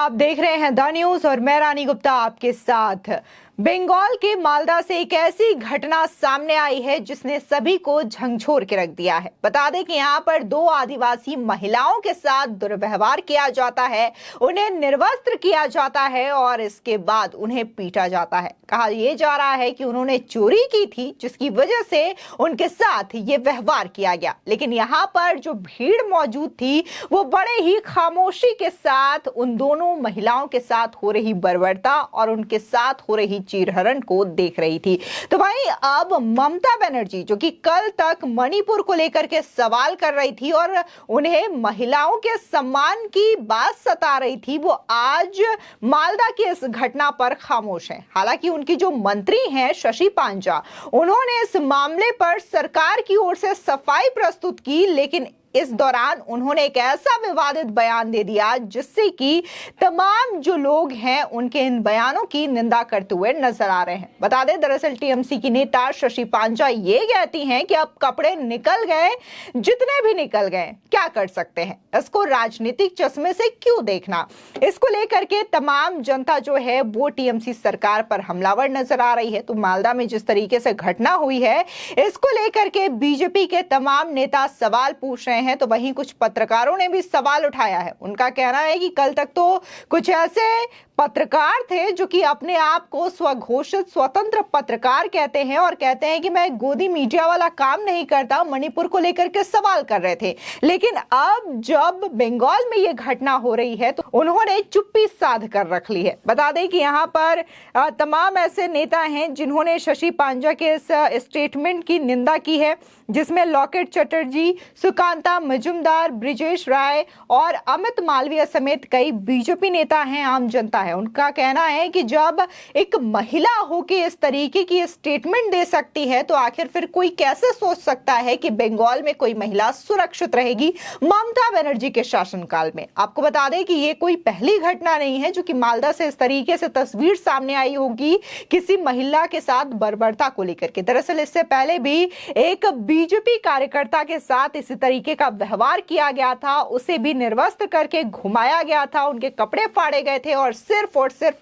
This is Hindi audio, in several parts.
आप देख रहे हैं द न्यूज और मैं रानी गुप्ता आपके साथ। बंगाल के मालदा से एक ऐसी घटना सामने आई है जिसने सभी को झंझोर के रख दिया है। बता दें कि यहाँ पर 2 आदिवासी महिलाओं के साथ दुर्व्यवहार किया जाता है, उन्हें निर्वस्त्र किया जाता है और इसके बाद उन्हें पीटा जाता है। कहा यह जा रहा है कि उन्होंने चोरी की थी जिसकी वजह से उनके साथ ये व्यवहार किया गया। लेकिन यहाँ पर जो भीड़ मौजूद थी वो बड़े ही खामोशी के साथ उन दोनों महिलाओं के साथ हो रही बर्बरता और उनके साथ हो रही चीरहरण को देख रही थी। तो भाई अब ममता बनर्जी जो कि कल तक मणिपुर को लेकर के सवाल कर रही थी और उन्हें महिलाओं के सम्मान की बात सता रही थी, वो आज मालदा की इस घटना पर खामोश है। हालांकि उनकी जो मंत्री हैं शशि पांजा, उन्होंने इस मामले पर सरकार की ओर से सफाई प्रस्तुत की, लेकिन इस दौरान उन्होंने एक ऐसा विवादित बयान दे दिया जिससे कि तमाम जो लोग हैं उनके इन बयानों की निंदा करते हुए नजर आ रहे हैं। बता दें दरअसल टीएमसी की नेता शशि पांजा ये कहती हैं कि अब कपड़े निकल गए, जितने भी निकल गए क्या कर सकते हैं, इसको राजनीतिक चश्मे से क्यों देखना। इसको लेकर के तमाम जनता जो है वो टीएमसी सरकार पर हमलावर नजर आ रही है। तो मालदा में जिस तरीके से घटना हुई है इसको लेकर के बीजेपी के तमाम नेता सवाल पूछ रहे हैं, तो वहीं कुछ पत्रकारों ने भी सवाल उठाया है। उनका कहना है कि कल तक तो कुछ ऐसे पत्रकार थे जो कि अपने आप को स्वघोषित स्वतंत्र पत्रकार कहते हैं और कहते हैं कि मैं गोदी मीडिया वाला काम नहीं करता, मणिपुर को लेकर के सवाल कर रहे थे। लेकिन अब जब बंगाल में यह घटना हो रही है तो उन्होंने चुप्पी साध कर रख ली है। बता दें कि यहाँ पर तमाम ऐसे नेता हैं जिन्होंने शशि पांजा के इस स्टेटमेंट की निंदा की है, जिसमें लॉकेट चटर्जी, सुकांता मजुमदार, ब्रिजेश राय और अमित मालवीय समेत कई बीजेपी नेता हैं, आम जनता है। उनका कहना है कि जब एक महिला होके इस तरीके की स्टेटमेंट दे सकती है तो आखिर फिर कोई कैसे सोच सकता है कि बंगाल में कोई महिला सुरक्षित रहेगी ममता बनर्जी के शासनकाल में। आपको बता दें कि ये कोई पहली घटना नहीं है जो कि मालदा से इस तरीके से तस्वीर सामने आई होगी किसी महिला के साथ बर्बरता को लेकर के। दरअसल इससे पहले भी एक बीजेपी कार्यकर्ता के साथ इसी तरीके का व्यवहार किया गया था, उसे भी निर्वस्त्र करके घुमाया गया था, उनके कपड़े फाड़े गए थे और सिर्फ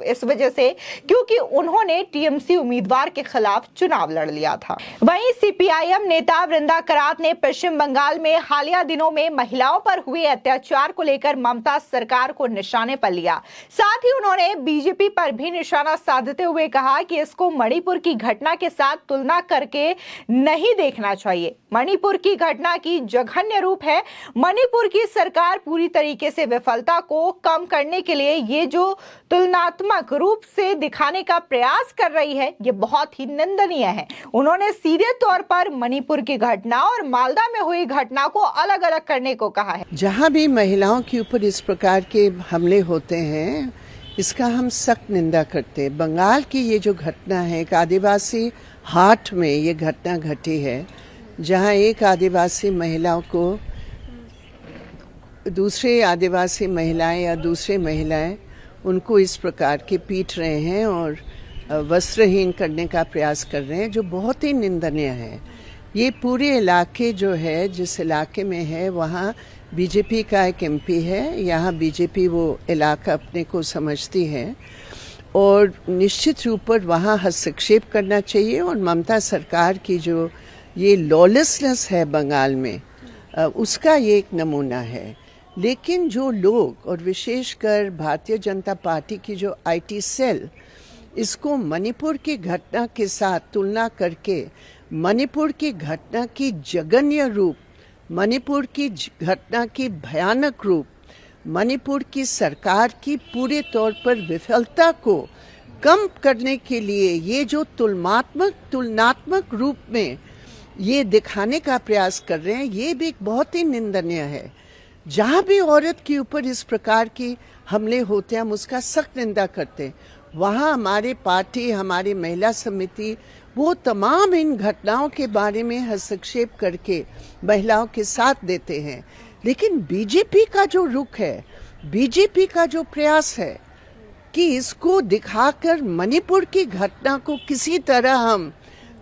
इस वजह से क्योंकि उन्होंने टीएमसी उम्मीदवार के खिलाफ चुनाव लड़ लिया था। वहीं सीपीआईएम नेता वृंदा करात ने पश्चिम बंगाल में हालिया दिनों में महिलाओं पर हुए अत्याचार को लेकर ममता सरकार को निशाने पर लिया। साथ ही उन्होंने बीजेपी पर भी निशाना साधते हुए कहा कि इसको मणिपुर की घटना के साथ तुलना करके नहीं देखना चाहिए। मणिपुर की घटना की जघन्य रूप है। मणिपुर की सरकार पूरी तरीके से विफलता को कम करने के लिए ये जो तुलनात्मक रूप से दिखाने का प्रयास कर रही है ये बहुत ही निंदनीय है। उन्होंने सीधे तौर पर मणिपुर की घटना और मालदा में हुई घटना को अलग अलग करने को कहा है। जहां भी महिलाओं के ऊपर इस प्रकार के हमले होते हैं इसका हम सख्त निंदा करते हैं। बंगाल की ये जो घटना है, एक आदिवासी हाट में ये घटना घटी है जहां एक आदिवासी महिलाओं को दूसरे आदिवासी महिलाएं या दूसरे महिलाएं उनको इस प्रकार के पीट रहे हैं और वस्त्रहीन करने का प्रयास कर रहे हैं, जो बहुत ही निंदनीय है। ये पूरे इलाके जो है, जिस इलाके में है वहाँ बीजेपी का एक एमपी है, यहाँ बीजेपी वो इलाका अपने को समझती है और निश्चित रूप पर वहाँ हस्तक्षेप करना चाहिए। और ममता सरकार की जो ये लॉलेसनेस है बंगाल में, उसका ये एक नमूना है। लेकिन जो लोग और विशेषकर भारतीय जनता पार्टी की जो आईटी सेल इसको मणिपुर की घटना के साथ तुलना करके मणिपुर की घटना की जघन्य रूप, मणिपुर की घटना की भयानक रूप, मणिपुर की सरकार की पूरे तौर पर विफलता को कम करने के लिए ये जो तुलनात्मक रूप में ये दिखाने का प्रयास कर रहे हैं, ये भी बहुत ही निंदनीय है। जहाँ भी औरत के ऊपर इस प्रकार की हमले होते हैं हम उसका सख्त निंदा करते हैं। वहाँ हमारे पार्टी, हमारी महिला समिति वो तमाम इन घटनाओं के बारे में हस्तक्षेप करके महिलाओं के साथ देते हैं। लेकिन बीजेपी का जो रुख है, बीजेपी का जो प्रयास है कि इसको दिखाकर मणिपुर की घटना को किसी तरह हम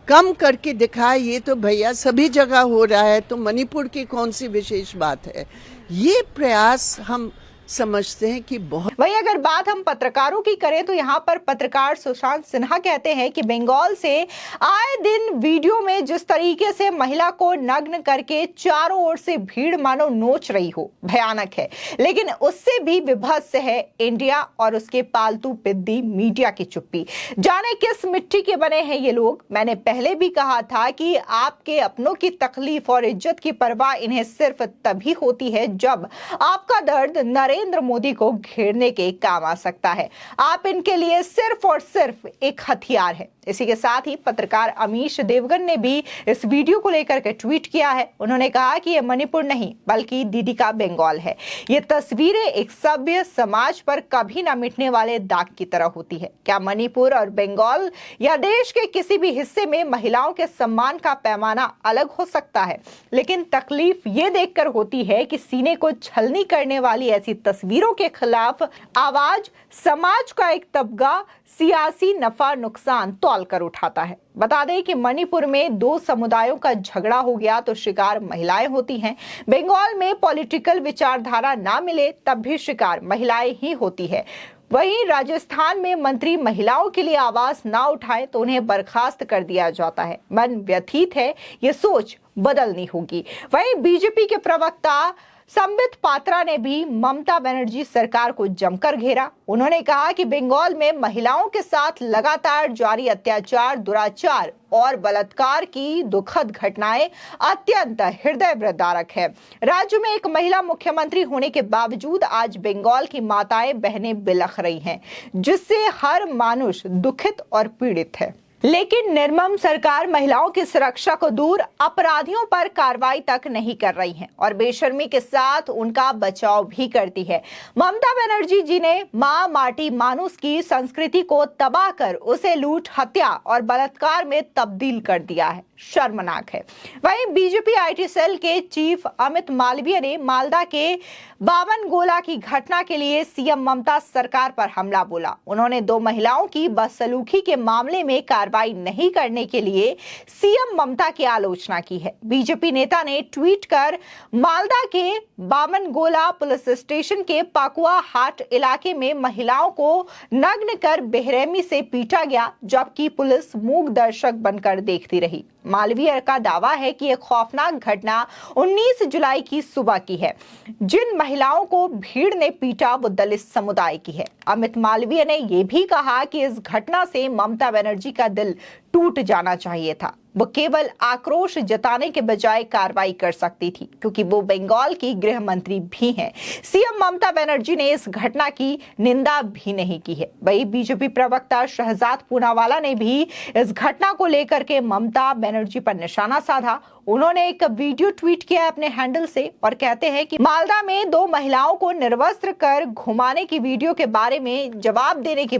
कम करके दिखाए, ये तो भैया सभी जगह हो रहा है तो मणिपुर की कौन सी विशेष बात है, ये प्रयास हम समझते हैं कि बहुत। वहीं अगर बात हम पत्रकारों की करें तो यहाँ पर पत्रकार सुशांत सिन्हा कहते हैं कि बंगाल से आए दिन वीडियो में जिस तरीके से महिला को नग्न करके चारों ओर से भीड़ मानो नोच रही हो, भयानक है। लेकिन उससे भी विभत्स है इंडिया और उसके पालतू पिद्दी मीडिया की चुप्पी। जाने किस मिट्टी के बने हैं ये लोग। मैंने पहले भी कहा था कि आपके अपनों की तकलीफ और इज्जत की परवाह इन्हें सिर्फ तभी होती है जब आपका दर्द नरेंद्र मोदी को घेरने के काम आ सकता है। आप इनके लिए सिर्फ और सिर्फ एक हथियार है। इसी के साथ ही पत्रकार अमीश देवगन ने भी इस वीडियो को लेकर के ट्वीट किया है। उन्होंने कहा कि यह मणिपुर नहीं बल्कि दीदी का बंगाल है। ये तस्वीरें एक सभ्य समाज पर कभी ना मिटने वाले दाग की तरह होती है। क्या मणिपुर और बंगाल या देश के किसी भी हिस्से में महिलाओं के सम्मान का पैमाना अलग हो सकता है, लेकिन तकलीफ ये देखकर होती है कि सीने को छलनी करने वाली ऐसी तस्वीरों के खिलाफ आवाज समाज का एक तबका सियासी नफा नुकसान तौल कर उठाता है। बता दें कि मणिपुर में दो समुदायों का झगड़ा हो गया तो शिकार महिलाएं होती हैं। बंगाल में पॉलिटिकल विचारधारा ना मिले तब भी शिकार महिलाएं ही होती है। वहीं राजस्थान में मंत्री महिलाओं के लिए आवाज ना उठाए तो उन्हें बर्खास्त कर दिया जाता है। मन व्यथित है, ये सोच बदलनी होगी। वहीं बीजेपी के प्रवक्ता संबित पात्रा ने भी ममता बनर्जी सरकार को जमकर घेरा। उन्होंने कहा कि बंगाल में महिलाओं के साथ लगातार जारी अत्याचार, दुराचार और बलात्कार की दुखद घटनाएं अत्यंत हृदय विदारक है। राज्य में एक महिला मुख्यमंत्री होने के बावजूद आज बंगाल की माताएं बहनें बिलख रही हैं, जिससे हर मानुष दुखित और पीड़ित है। लेकिन निर्मम सरकार महिलाओं की सुरक्षा को दूर अपराधियों पर कार्रवाई तक नहीं कर रही है और बेशर्मी के साथ उनका बचाव भी करती है। ममता बनर्जी जी ने मां माटी मानुस की संस्कृति को तबाह कर उसे लूट, हत्या और बलात्कार में तब्दील कर दिया है। शर्मनाक है। वहीं बीजेपी आईटी सेल के चीफ अमित मालवीय ने मालदा के बावन गोला की घटना के लिए सीएम ममता सरकार पर हमला बोला। उन्होंने दो महिलाओं की बदसलूकी के मामले में कार्रवाई नहीं करने के लिए सीएम ममता की आलोचना की है। बीजेपी नेता ने ट्वीट कर मालदा के बावन गोला पुलिस स्टेशन के पाकुआ हाट इलाके में महिलाओं को नग्न कर बेरहमी से पीटा गया, जबकि पुलिस मूक दर्शक बनकर देखती रही। मालवीय का दावा है कि यह खौफनाक घटना 19 जुलाई की सुबह की है। जिन महिलाओं को भीड़ ने पीटा वो दलित समुदाय की है। अमित मालवीय ने यह भी कहा कि इस घटना से ममता बनर्जी का दिल टूट जाना चाहिए था। वो केवल आक्रोश जताने के बजाय कार्रवाई कर सकती थी, क्योंकि वो बंगाल की गृह मंत्री भी हैं। सीएम ममता बनर्जी ने इस घटना की निंदा भी नहीं की है। वही बीजेपी प्रवक्ता शहजाद पूनावाला ने भी इस घटना को लेकर के ममता बनर्जी पर निशाना साधा। उन्होंने एक वीडियो ट्वीट किया अपने हैंडल से और कहते हैं कि मालदा में दो महिलाओं को निर्वस्त्र कर घुमाने की वीडियो के बारे में जवाब देने के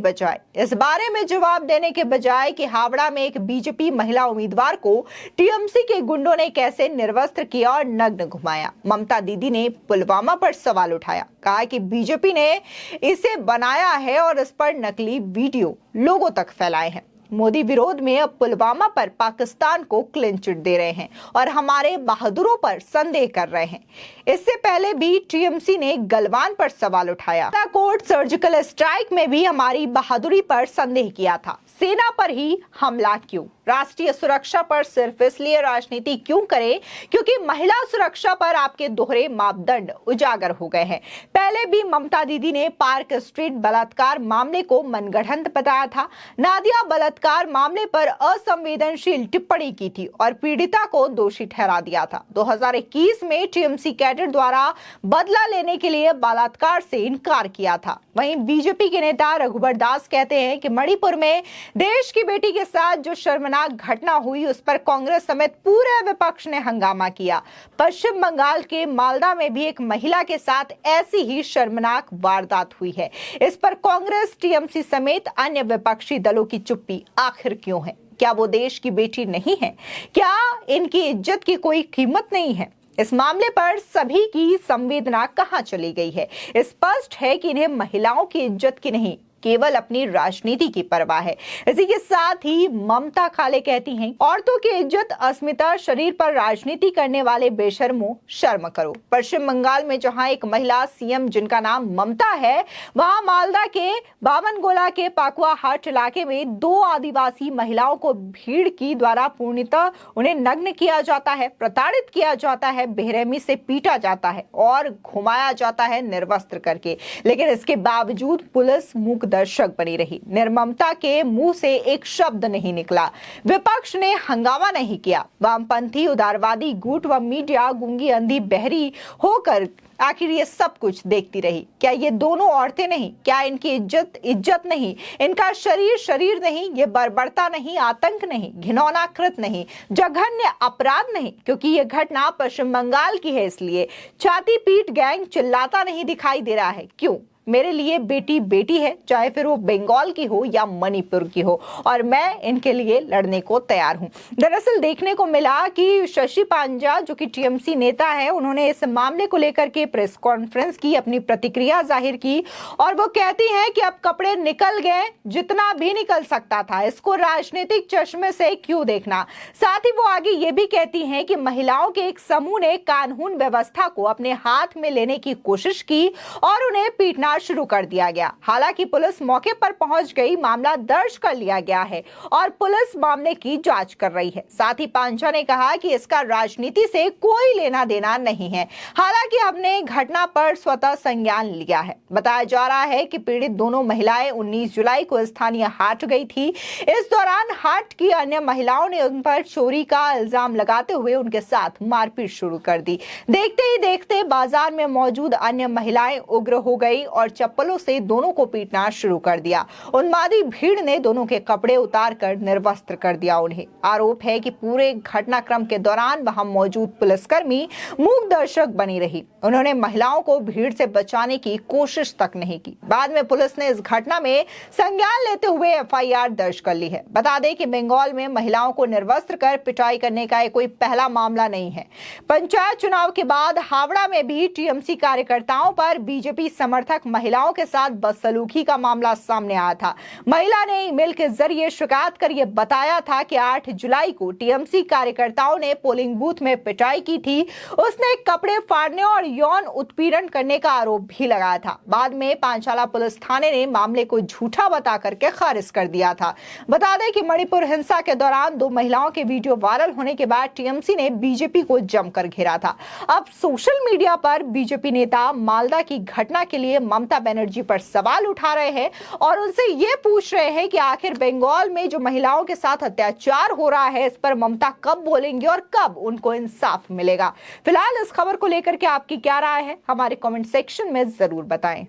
बजाय कि हावड़ा में एक बीजेपी महिला उम्मीदवार को टीएमसी के गुंडों ने कैसे निर्वस्त्र किया और नग्न घुमाया। ममता दीदी ने पुलवामा पर सवाल उठाया, कहा कि बीजेपी ने इसे बनाया है और इस पर नकली वीडियो लोगों तक फैलाए हैं। मोदी विरोध में अब पुलवामा पर पाकिस्तान को क्लीन चिट दे रहे हैं और हमारे बहादुरों पर संदेह कर रहे हैं। इससे पहले भी टीएमसी ने गलवान पर सवाल उठाया। कोर्ट सर्जिकल स्ट्राइक में भी हमारी बहादुरी पर संदेह किया था। सेना पर ही हमला क्यों? राष्ट्रीय सुरक्षा पर सिर्फ इसलिए राजनीति क्यों करें क्योंकि महिला सुरक्षा पर आपके दोहरे मापदंड उजागर हो गए हैं। पहले भी ममता दीदी ने पार्क स्ट्रीट बलात्कार मामले को मनगढ़ंत बताया था। नादिया बलात्कार मामले पर असंवेदनशील टिप्पणी की थी और पीड़िता को दोषी ठहरा दिया था। 2021 में टीएमसी कैडर द्वारा बदला लेने के लिए बलात्कार से इनकार किया था। वहीं बीजेपी के नेता रघुबर दास कहते हैं कि मणिपुर में देश की बेटी के साथ जो शर्मनाक घटना हुई उस पर कांग्रेस समेत पूरे विपक्ष ने हंगामा किया। पश्चिम बंगाल के मालदा में भी एक महिला के साथ ऐसी ही शर्मनाक वारदात हुई है। इस पर कांग्रेस, टीएमसी समेत अन्य विपक्षी दलों की चुप्पी आखिर क्यों है? क्या वो देश की बेटी नहीं है? क्या इनकी इज्जत की कोई कीमत नहीं है? इस मामले पर सभी की संवेदना कहां चली गई है? स्पष्ट है कि इन्हें महिलाओं की इज्जत की नहीं केवल अपनी राजनीति की परवाह है। इसी के साथ ही ममता खाले कहती हैं, औरतों की इज्जत, अस्मिता, शरीर पर राजनीति करने वाले बेशर्मो, शर्म करो। पश्चिम बंगाल में जहां एक महिला सीएम जिनका नाम ममता है, वहां मालदा के बामनगोला के पाकुआ हाट इलाके में 2 आदिवासी महिलाओं को भीड़ की द्वारा पूर्णतः उन्हें नग्न किया जाता है, प्रताड़ित किया जाता है, बेरहमी से पीटा जाता है और घुमाया जाता है निर्वस्त्र करके। लेकिन इसके बावजूद पुलिस मूक दर्शक बनी रही। निर्ममता के मुंह से एक शब्द नहीं निकला, विपक्ष ने हंगामा नहीं किया। वामपंथी, उदारवादी गुट व मीडिया गूंगी, अंधी, बहरी होकर आखिर ये सब कुछ देखती रही। क्या ये दोनों औरतें नहीं? क्या इनकी इज्जत नहीं? इनका शरीर नहीं? ये बर्बरता नहीं? आतंक नहीं? घिनौना कृत नहीं? जघन्य अपराध नहीं? क्योंकि ये घटना पश्चिम बंगाल की है, इसलिए छाती पीट गैंग चिल्लाता नहीं दिखाई दे रहा है। क्यों? मेरे लिए बेटी बेटी है, चाहे फिर वो बंगाल की हो या मणिपुर की हो, और मैं इनके लिए लड़ने को तैयार हूं। दरअसल देखने को मिला कि शशि पांजा, जो कि टीएमसी नेता है, उन्होंने इस मामले को लेकर के प्रेस कॉन्फ्रेंस की, अपनी प्रतिक्रिया जाहिर की और वो कहती हैं कि अब कपड़े निकल गए, जितना भी निकल सकता था, इसको राजनीतिक चश्मे से क्यों देखना। साथ ही वो आगे ये भी कहती हैं कि महिलाओं के एक समूह ने कानून व्यवस्था को अपने हाथ में लेने की कोशिश की और उन्हें पीटना शुरू कर दिया गया। हालांकि पुलिस मौके पर पहुंच गई, मामला दर्ज कर लिया गया है और पुलिस मामले की जांच कर रही है। साथ ही पांचा ने कहा कि इसका राजनीति से कोई लेना देना नहीं है। हालांकि हमने घटना पर स्वतः संज्ञान लिया है। बताया जा रहा है कि पीड़ित दोनों महिलाएं 19 जुलाई को स्थानीय हाट गई थी। इस दौरान हाट की अन्य महिलाओं ने उन पर चोरी का इल्जाम लगाते हुए उनके साथ मारपीट शुरू कर दी। देखते ही देखते बाजार में मौजूद अन्य महिलाएं उग्र हो गई और चप्पलों से दोनों को पीटना शुरू कर दिया। उन्मादी भीड़ ने दोनों के कपड़े उतारकर निर्वस्त्र कर दिया उन्हें। आरोप है कि पूरे घटनाक्रम के दौरान वहां मौजूद पुलिसकर्मी मूक दर्शक बनी रही। उन्होंने महिलाओं को भीड़ से बचाने की कोशिश तक नहीं की। बाद में पुलिस ने इस घटना में संज्ञान लेते हुए एफआईआर दर्ज कर ली है। बता दें कि बंगाल में महिलाओं को निर्वस्त्र कर पिटाई करने का कोई पहला मामला नहीं है। पंचायत चुनाव के बाद हावड़ा में भी टीएमसी कार्यकर्ताओं पर बीजेपी समर्थक महिलाओं के साथ बदसलूकी का मामला सामने आया था। महिला ने ईमेल के जरिए शिकायत कर यह बताया था कि 8 जुलाई को टीएमसी कार्यकर्ताओं ने पोलिंग बूथ में पिटाई की थी। उसने कपड़े फाड़ने और यौन उत्पीड़न करने का आरोप भी लगाया था। बाद में पांचाला पुलिस थाने ने मामले को झूठा बता करके खारिज कर दिया था। बता दें कि मणिपुर हिंसा के दौरान 2 महिलाओं के वीडियो वायरल होने के बाद टीएमसी ने बीजेपी को जमकर घेरा था। अब सोशल मीडिया पर बीजेपी नेता मालदा की घटना के लिए ममता बनर्जी पर सवाल उठा रहे हैं और उनसे ये पूछ रहे हैं कि आखिर बंगाल में जो महिलाओं के साथ अत्याचार हो रहा है, इस पर ममता कब बोलेंगे और कब उनको इंसाफ मिलेगा। फिलहाल इस खबर को लेकर के आपकी क्या राय है, हमारे कमेंट सेक्शन में जरूर बताएं।